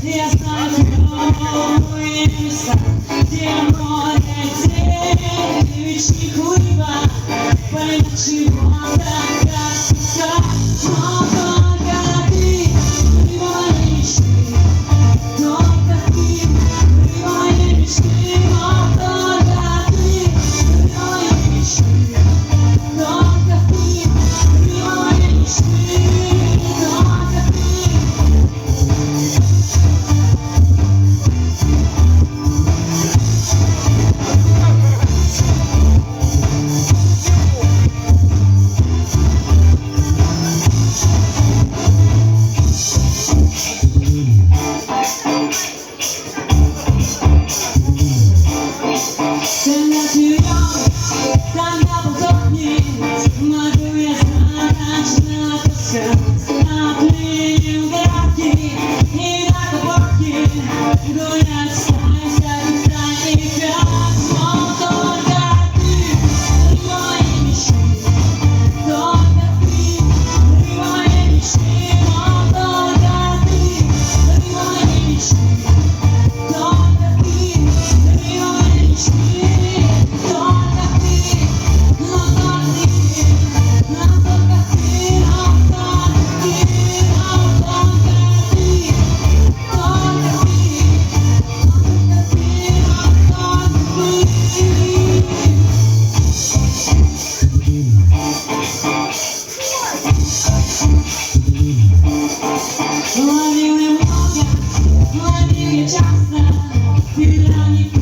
Я знаю новые места, где море, где речки хлыба, полегче вода, как песка. Но только ты, рыба моей мечты, только ты, рыба моей мечты, но только ты, рыба моей мечты, только ты, рыба моей мечты, только ты. Когда терял, когда потопнет, могу я знать, напускать от Ленинградки и до Каборки, гулять стаи, стаи играть. Но только ты, рыба моей мечты, только ты, рыба моей мечты, но только ты, рыба моей мечты, только ты, рыба моей мечты. Ловил я много, ловил я часто, перед нами.